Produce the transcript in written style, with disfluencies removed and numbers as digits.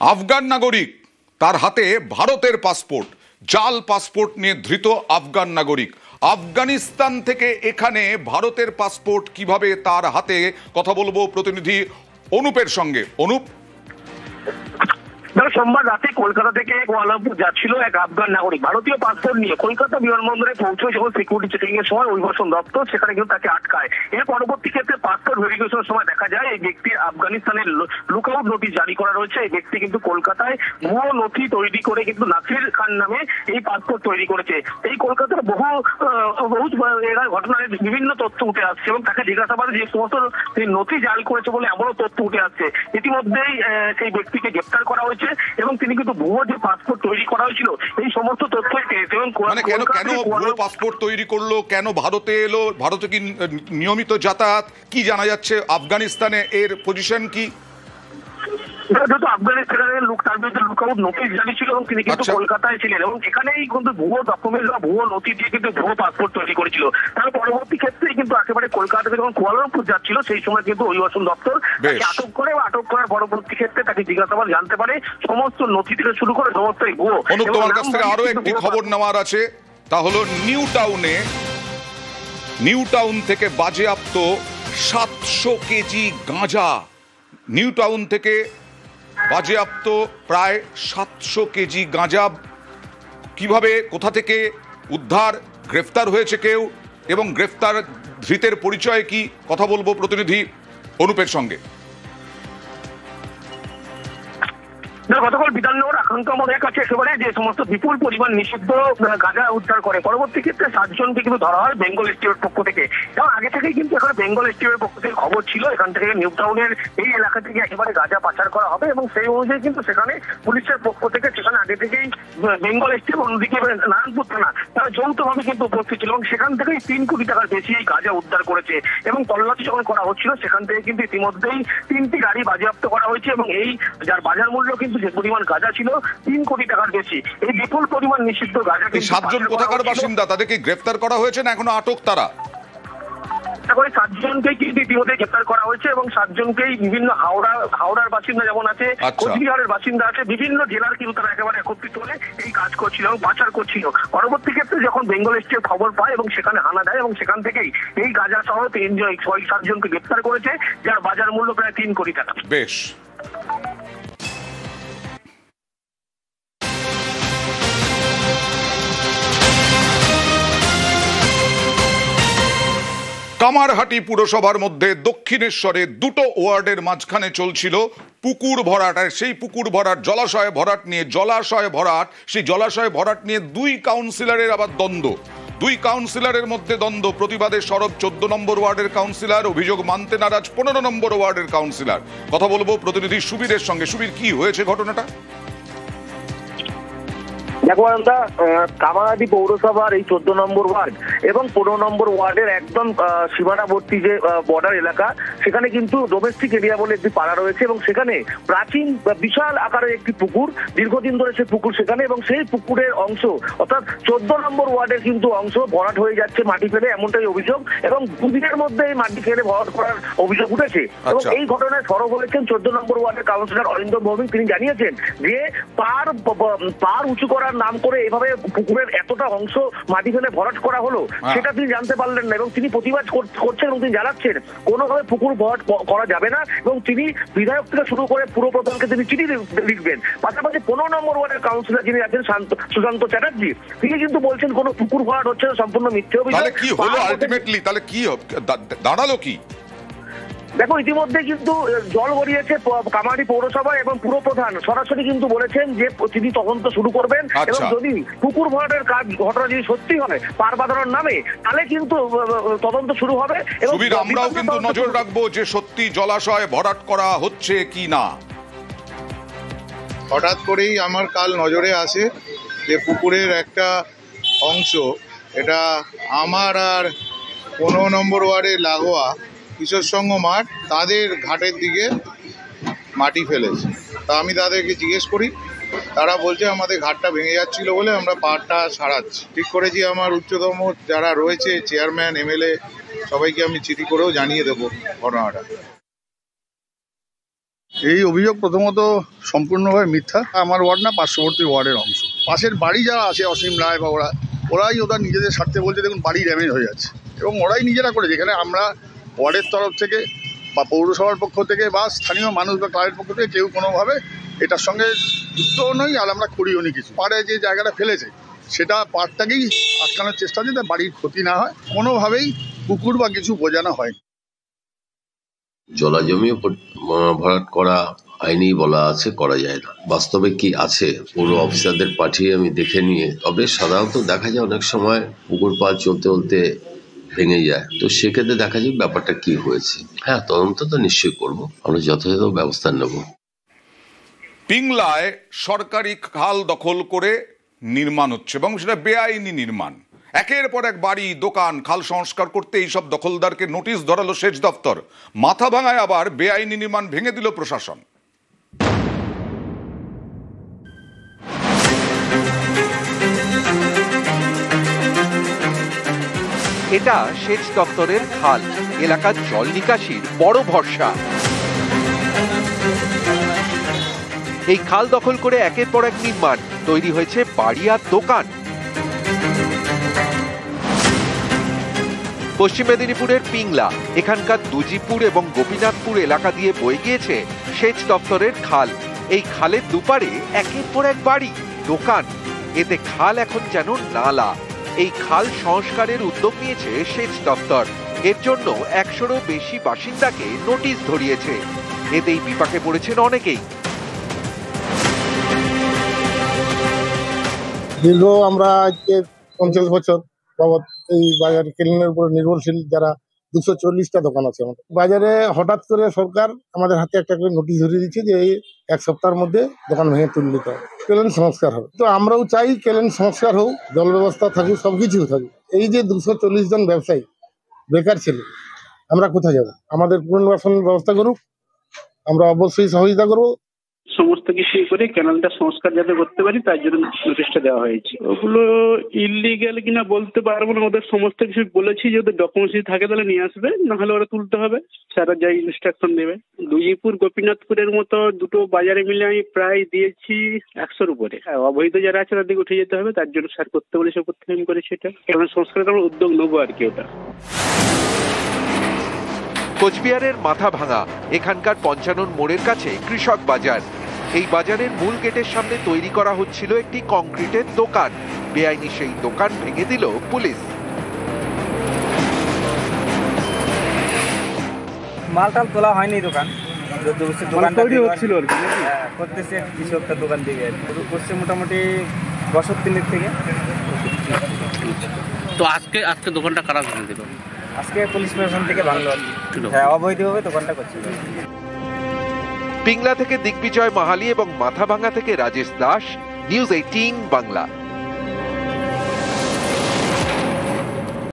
আফগান নাগরিক, তার হাতে ভারতের পাসপোর্ট, জাল পাসপোর্ট নিয়ে ধৃত আফগান নাগরিক। আফগানিস্তান থেকে এখানে ভারতের পাসপোর্ট কিভাবে তার হাতে, কথা বলবো প্রতিনিধি অনুপের সঙ্গে। অনুপ, সোমবার রাতে কলকাতা থেকে কুয়ালালামপুর যাচ্ছিল এক আফগান নাগরিক ভারতীয় পাসপোর্ট নিয়ে। কলকাতা বিমানবন্দরে পৌঁছে যখন সিকিউরিটি চেকিং এর সময় অভিবাসন দপ্তর সেখানে কিন্তু তাকে আটকায়। এর পরবর্তী ক্ষেত্রে পাসপোর্ট ভেরিফিকেশনের সময় দেখা যায় এই ব্যক্তির আফগানিস্তানের লুকআউট নোটিশ জারি করা রয়েছে। এই ব্যক্তি কিন্তু কলকাতায় ভুয়ো নথি তৈরি করে কিন্তু নাসির খান নামে এই পাসপোর্ট তৈরি করেছে। এই কলকাতার বহু ঘটনায় বিভিন্ন তথ্য উঠে আসছে এবং তাকে জিজ্ঞাসাবাদে যে সমস্ত নথি জাল করেছে বলে এমনও তথ্য উঠে আসছে। ইতিমধ্যেই সেই ব্যক্তিকে গ্রেপ্তার করা হয়েছে এবং তিনি কিন্তু ভুয়ো যে পাসপোর্ট তৈরি করা হয়েছিল এই সমস্ত তথ্যই পেয়েছে। এবং কেন ভুয়ো পাসপোর্ট তৈরি করলো, কেন ভারতে এলো, ভারতে কি নিয়মিত যাতায়াত, কি জানা যাচ্ছে আফগানিস্তানে এর পজিশন কি? যেহেতু আফগানিস্তানের লোক তার বিরুদ্ধে লুকআউট নোটিশ জারি ছিল এবং তিনি কিন্তু কলকাতায় ছিলেন এবং এখানেই কিন্তু ভুয়ো ডকুমেন্ট বা ভুয়ো নথি দিয়ে কিন্তু ভুয়ো পাসপোর্ট তৈরি করেছিল। তার পরবর্তী ক্ষেত্রে কিন্তু একেবারে কলকাতা থেকে যখন কুয়ালালামপুর যাচ্ছিল সেই সময় কিন্তু অভিবাসন দপ্তর তাকে আটক করে, আটক করার পরবর্তী ক্ষেত্রে তাকে জিজ্ঞাসাবাদ জানতে পারে সমস্ত নথি থেকে শুরু করে সমস্ত ভুয়ো। তোমার কাছ থেকে আরো একটি খবর নেওয়ার আছে, তা হলো নিউ টাউন থেকে বাজেয়াপ্ত 700 কেজি গাঁজা। নিউ টাউন থেকে বাজেয়াপ্ত প্রায় 700 কেজি গাঁজা। কিভাবে, কোথা থেকে উদ্ধার, গ্রেফতার হয়েছে কেউ এবং গ্রেফতার ধৃতের পরিচয় কি, কথা বলবো প্রতিনিধি অনুপের সঙ্গে। গতকাল বিধাননগর আক্রান্ত আমাদের কাছে একেবারে যে সমস্ত বিপুল পরিমাণ নিষিদ্ধ গাঁজা উদ্ধার করে পরবর্তী ক্ষেত্রে 7 জনকে কিন্তু ধরা হয় বেঙ্গল স্টিমের পক্ষ থেকে। এবং আগে থেকেই কিন্তু এখানে বেঙ্গল স্টিমের পক্ষ থেকে খবর ছিল এখান থেকে নিউ টাউনের এই এলাকা থেকে একেবারে গাঁজা পাচার করা হবে এবং সেই অনুযায়ী কিন্তু সেখানে পুলিশের পক্ষ থেকে সেখানে আগে থেকেই বেঙ্গল স্টিম, অন্যদিকে নারায়ণপুর থানা তারা যৌথভাবে কিন্তু উপস্থিত ছিল এবং সেখান থেকেই 3 কোটি টাকার বেশি এই গাঁজা উদ্ধার করেছে। এবং তল্লাশি যখন করা হচ্ছিল সেখান থেকে কিন্তু ইতিমধ্যেই 3টি গাড়ি বাজেয়াপ্ত করা হয়েছে এবং এই যার বাজার মূল্য কিন্তু যে পরিমাণ গাঁজা ছিল 3 কোটি টাকার বেশি। এই বিপুল পরিমাণ নিষিদ্ধ গাঁজা। 7 জন কোথাকার বাসিন্দা, তাদেরকে গ্রেফতার করা হয়েছে না এখনো আটক? তারা 7 জনকেই কিন্তু ইতিমধ্যে গ্রেফতার করা হয়েছে এবং 7 জনকেই বিভিন্ন হাওড়ার বাসিন্দা যেমন আছে, কোচবিহারের বাসিন্দা আছে, বিভিন্ন জেলার কিন্তু তারা একেবারে একত্রিত হলে এই কাজ করছিল এবং পাচার করছিল। পরবর্তী ক্ষেত্রে যখন বেঙ্গল স্টেট খবর পায় এবং সেখানে হানা দেয় এবং সেখান থেকেই এই গাঁজা সহ 7 জনকে গ্রেফতার করেছে যার বাজার মূল্য প্রায় 3 কোটি টাকা। বেশ। কামারহাটি পুরসভার মধ্যে দক্ষিণেশ্বরে 2টো ওয়ার্ডের মাঝখানে চলছিল পুকুর ভরাট। আর সেই পুকুর ভরাট, জলাশয় ভরাট নিয়ে, সেই জলাশয় ভরাট নিয়ে 2 কাউন্সিলরের আবার দ্বন্দ্ব। 2 কাউন্সিলরের মধ্যে দ্বন্দ্ব, প্রতিবাদে সরব 14 নম্বর ওয়ার্ডের কাউন্সিলর, অভিযোগ মানতে নারাজ 15 নম্বর ওয়ার্ডের কাউন্সিলর। কথা বলবো প্রতিনিধি সুবীরের সঙ্গে। সুবীর, কি হয়েছে ঘটনাটা? দেখো আমরা কামারহাটি পৌরসভার এই 14 নম্বর ওয়ার্ড এবং 15 নম্বর ওয়ার্ডের একদম সীমানাবর্তী যে বর্ডার এলাকা, সেখানে কিন্তু ডোমেস্টিক এরিয়া বলে একটি পাড়া রয়েছে এবং সেখানে প্রাচীন বিশাল আকারের একটি পুকুর, দীর্ঘদিন ধরে সে পুকুর সেখানে, এবং সেই পুকুরের অংশ অর্থাৎ 14 নম্বর ওয়ার্ডের কিন্তু অংশ ভরাট হয়ে যাচ্ছে মাটি ফেলে, এমনটাই অভিযোগ। এবং দুদিনের মধ্যে এই মাটি ফেলে ভরাট করার অভিযোগ উঠেছে এবং এই ঘটনায় সরব হয়েছেন 14 নম্বর ওয়ার্ডের কাউন্সিলর অরিন্দম ভৌমিক। তিনি জানিয়েছেন যে পার উঁচু করার নাম করে এভাবে পুকুরের এতটা অংশ মাটি ফেলে ভরাট করা হলো সেটা তিনি জানতে পারলেন না এবং তিনি প্রতিবাদ করছেন এবং তিনি জানাচ্ছেন কোনোভাবে পুকুর ভরাট করা যাবে না এবং তিনি বিধায়ক থেকে শুরু করে পুরো প্রধানকে তিনি চিঠি লিখবেন। পাশাপাশি 15 নম্বর ওয়ার্ডের কাউন্সিলর যিনি আছেন সুশান্ত চ্যাটার্জি, তিনি কিন্তু বলছেন কোনো পুকুর ভরাট হচ্ছে না, সম্পূর্ণ মিথ্যে অভিযোগ। তাহলে কি হলো আলটিমেটলি, তাহলে কি দাঁড়ালো কি? দেখো ইতিমধ্যে কিন্তু জল গড়িয়েছে কামারহাটি পৌরসভা এবং পুরপ্রধান সরাসরি কিন্তু বলেছেন যে তিনি তদন্ত শুরু করবেন এবং যদি পুকুর ভরাটের কাজ ঘটনা যদি সত্যি হয় পার বাঁধানোর নামে, তাহলে কিন্তু তদন্ত শুরু হবে। এবং আমরাও কিন্তু নজর রাখবো যে সত্যি জলাশয় ভরাট করা হচ্ছে কি না। হঠাৎ করেই আমার কাল নজরে আসে যে পুকুরের একটা অংশ, এটা আমার আর 15 নম্বর ওয়ার্ডে লাগোয়া কিশোর সংঘ মাঠ, তাদের ঘাটের দিকে মাটি ফেলেছে। তা আমি তাদেরকে জিজ্ঞেস করি, তারা বলছে আমাদের ঘাটটা ভেঙে যাচ্ছিল বলে আমরা পাড়টা সারাচ্ছি। ঠিক করেছি আমার উচ্চতম যারা রয়েছে চেয়ারম্যান, এমএলএ সবাইকে আমি চিঠি করেও জানিয়ে দেবো ঘটনাটা। এই অভিযোগ প্রথমত সম্পূর্ণভাবে মিথ্যা। আমার ওয়ার্ড না, পার্শ্ববর্তী ওয়ার্ডের অংশ। পাশের বাড়ি যারা আছে, অসীম রায় বা ওরাই ওদের নিজেদের স্বার্থে বলছে দেখুন বাড়ি ড্যামেজ হয়ে যাচ্ছে, এবং ওরাই নিজেরা করেছে। এখানে আমরা ওয়ার্ডের তরফ থেকে বা পৌরসভার পক্ষ থেকে বা স্থানীয় মানুষ বা ক্লাবের পক্ষ থেকে কেউ কোনোভাবে এটার সঙ্গে যুক্তও নই, আর আমরা করিও নি কিছু। পাড়ে যে জায়গাটা ফেলেছে সেটা পাড়টাকেই আটকানোর চেষ্টা, যাতে বাড়ির ক্ষতি না হয়, কোনোভাবেই পুকুর বা কিছু বোঝানো হয়নি। জলা জমি ভরাট করা আইনি বলা আছে, করা যায় না। বাস্তবে কি আছে পৌর অফিসারদের পাঠিয়ে আমি দেখে নিয়ে, তবে সাধারণত দেখা যায় অনেক সময় পুকুর পাড় চলতে চলতে ভেঙে যায়, তো সেক্ষেত্রে দেখা যায় ব্যাপারটা কি হয়েছে। হ্যাঁ, তদন্ত তো নিশ্চয়ই করবো, আমরা যথাযথ ব্যবস্থা নেব। পিংলায় সরকারি খাল দখল করে নির্মাণ হচ্ছে এবং সেটা বেআইনি নির্মাণ। একের পর এক বাড়ি, দোকান, খাল সংস্কার করতে এইসব দখলদারকে নোটিশ ধরালো সেচ দপ্তর। মাথাভাঙায় আবার বেআইনি নির্মাণ ভেঙে দিল প্রশাসন। এটা সেচ দপ্তরের খাল, এলাকার জল নিকাশির বড় ভরসা। এই খাল দখল করে একের পর এক নির্মাণ, তৈরি হয়েছে বাড়ি আর দোকান। পশ্চিম মেদিনীপুরের পিংলা, এখানকার দুজিপুর এবং গোপীনাথপুর এলাকা দিয়ে বয়ে গিয়েছে সেচ দপ্তরের খাল। এই খালের দুপারে একের পর এক বাড়ি, দোকান, এতে খাল এখন যেন নালা। এই খাল সংস্কারের উদ্যোগ নিয়েছে সেচ দপ্তর। এর জন্য 100-রও বেশি বাসিন্দাকে নোটিশ ধরিয়েছে। এতেই বিপাকে পড়েছেন অনেকেই। দীর্ঘ আমরা আজকে 50 বছর বাবদ এই বাজার কেলেনের উপর নির্ভরশীল, যারা 240টা দোকান আছে আমাদের বাজারে। হঠাৎ করে সরকার আমাদের হাতে একটা করে নোটিশ ধরিয়ে দিচ্ছে যে এই 1 সপ্তাহের মধ্যে দোকান ভেঙে তুলতে হবে, কেলেন সংস্কার হবে। তো আমরাও চাই কেলেন সংস্কার হোক, জল ব্যবস্থা থাকুক, সবকিছু থাকুক। এই যে 240 জন ব্যবসায়ী বেকার ছিল, আমরা কোথায় যাব? আমাদের পুনর্বাসনের ব্যবস্থা করুক, আমরা অবশ্যই সহযোগিতা করবো। সমস্ত কিছু করে ক্যানালটা সংস্কার যাতে করতে পারি তার জন্য নোটিশটা দেওয়া হয়েছে। ওগুলো ইলিগ্যাল কিনা বলতে পারবো না, ওদের সমস্ত কিছু বলেছি যে ওদের ডকুমেন্টস থাকে তাহলে নিয়ে আসবে, না হলে ওরা তুলতে হবে, স্যারা যাই ইনস্ট্রাকশন দেবে। দুইপুর গোপীনাথপুরের মতো দুটো বাজারে মিলে আমি প্রায় দিয়েছি 100-র উপরে। হ্যাঁ, অবৈধ যারা আছে তাদেরকে উঠে যেতে হবে, তার জন্য স্যার করতে বলেছে, করতে আমি করেছি। এটা এখন সংস্কারের আমরা উদ্যোগ নেবো আর কি। ওটা কোচবিহারের মাথাভাঙা, এখানকার 55 মোড়ের কাছে কৃষক বাজার। এই বাজারের মূল গেটের সামনে তৈরি করা হচ্ছিল একটি কংক্রিটের দোকান। বেআইনি সেই দোকান ভেঙে দিল পুলিশ। মালটাল তোলা হয়নি, দোকান তৈরি হচ্ছিল আর কি, করতেছে কিছু একটা দোকান থেকে করছে মোটামুটি বছর 3 থেকে। তো আজকে দোকানটা কারা ভেঙে দিল? আজকে পুলিশ প্রশাসন থেকে ভাঙলো। হ্যাঁ, অবৈধভাবে দোকানটা করছিল। পিংলা থেকে দিগ্বিজয় মাহালি এবং মাথাভাঙা থেকে রাজেশ দাস, নিউজ 18 বাংলা।